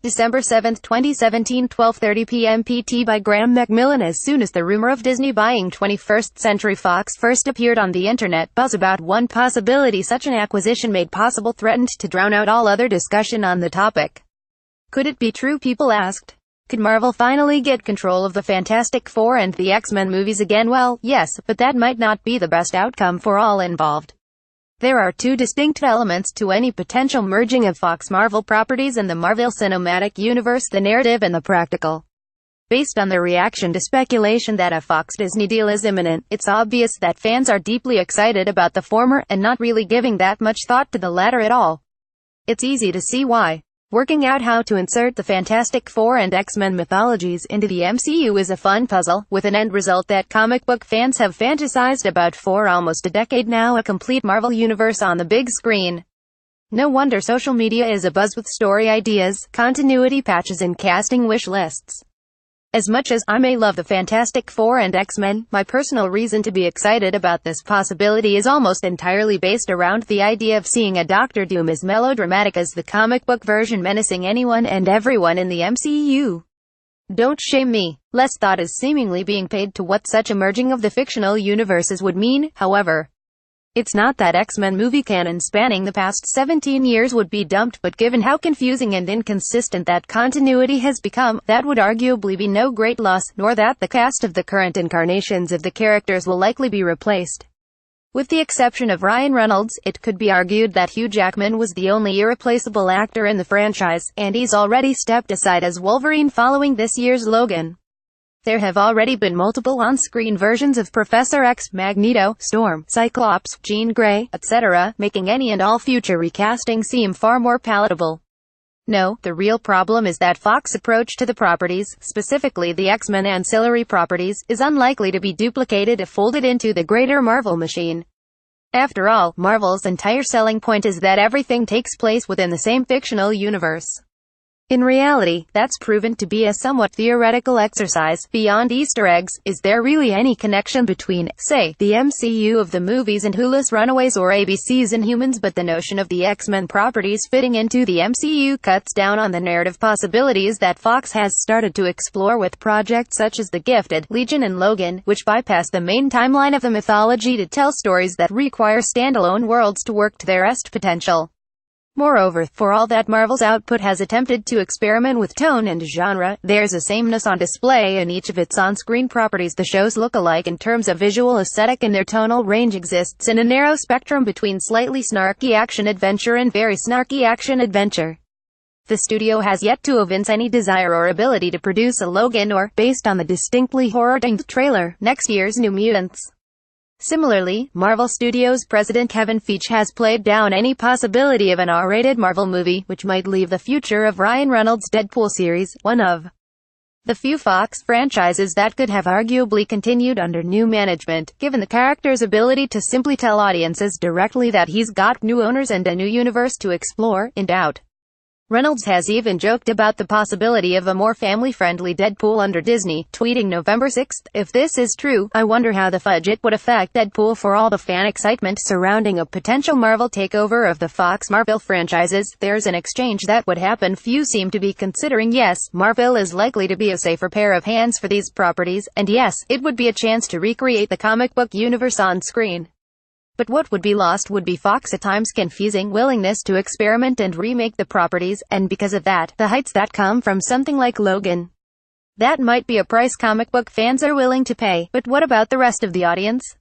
December 7, 2017, 12:30 p.m. PT by Graeme McMillan. As soon as the rumor of Disney buying 21st Century Fox first appeared on the internet, buzz about one possibility such an acquisition made possible threatened to drown out all other discussion on the topic. Could it be true, people asked? Could Marvel finally get control of the Fantastic Four and the X-Men movies again? Well, yes, but that might not be the best outcome for all involved. There are two distinct elements to any potential merging of Fox-Marvel properties in the Marvel Cinematic Universe: the narrative and the practical. Based on the reaction to speculation that a Fox-Disney deal is imminent, it's obvious that fans are deeply excited about the former, and not really giving that much thought to the latter at all. It's easy to see why. Working out how to insert the Fantastic Four and X-Men mythologies into the MCU is a fun puzzle, with an end result that comic book fans have fantasized about for almost a decade now: a complete Marvel universe on the big screen. No wonder social media is abuzz with story ideas, continuity patches and casting wish lists. As much as I may love the Fantastic Four and X-Men, my personal reason to be excited about this possibility is almost entirely based around the idea of seeing a Doctor Doom as melodramatic as the comic book version, menacing anyone and everyone in the MCU. Don't shame me. Less thought is seemingly being paid to what such a merging of the fictional universes would mean, however. It's not that X-Men movie canon spanning the past 17 years would be dumped, but given how confusing and inconsistent that continuity has become, that would arguably be no great loss, nor that the cast of the current incarnations of the characters will likely be replaced. With the exception of Ryan Reynolds, it could be argued that Hugh Jackman was the only irreplaceable actor in the franchise, and he's already stepped aside as Wolverine following this year's Logan. There have already been multiple on-screen versions of Professor X, Magneto, Storm, Cyclops, Jean Grey, etc., making any and all future recasting seem far more palatable. No, the real problem is that Fox's approach to the properties, specifically the X-Men ancillary properties, is unlikely to be duplicated if folded into the greater Marvel machine. After all, Marvel's entire selling point is that everything takes place within the same fictional universe. In reality, that's proven to be a somewhat theoretical exercise. Beyond Easter eggs, is there really any connection between, say, the MCU of the movies and Hulu's Runaways or ABC's Inhumans? But the notion of the X-Men properties fitting into the MCU cuts down on the narrative possibilities that Fox has started to explore with projects such as The Gifted, Legion and Logan, which bypass the main timeline of the mythology to tell stories that require standalone worlds to work to their best potential. Moreover, for all that Marvel's output has attempted to experiment with tone and genre, there's a sameness on display in each of its on-screen properties. The shows look alike in terms of visual aesthetic, and their tonal range exists in a narrow spectrum between slightly snarky action-adventure and very snarky action-adventure. The studio has yet to evince any desire or ability to produce a Logan or, based on the distinctly horror-tinged trailer, next year's New Mutants. Similarly, Marvel Studios president Kevin Feige has played down any possibility of an R-rated Marvel movie, which might leave the future of Ryan Reynolds' Deadpool series one of the few Fox franchises that could have arguably continued under new management, given the character's ability to simply tell audiences directly that he's got new owners and a new universe to explore, in doubt. Reynolds has even joked about the possibility of a more family-friendly Deadpool under Disney, tweeting November 6, "If this is true, I wonder how the fudge it would affect Deadpool. For all the fan excitement surrounding a potential Marvel takeover of the Fox Marvel franchises, there's an exchange that would happen few seem to be considering. Yes, Marvel is likely to be a safer pair of hands for these properties, and yes, it would be a chance to recreate the comic book universe on screen. But what would be lost would be Fox's at times confusing willingness to experiment and remake the properties, and because of that, the heights that come from something like Logan. That might be a price comic book fans are willing to pay, but what about the rest of the audience?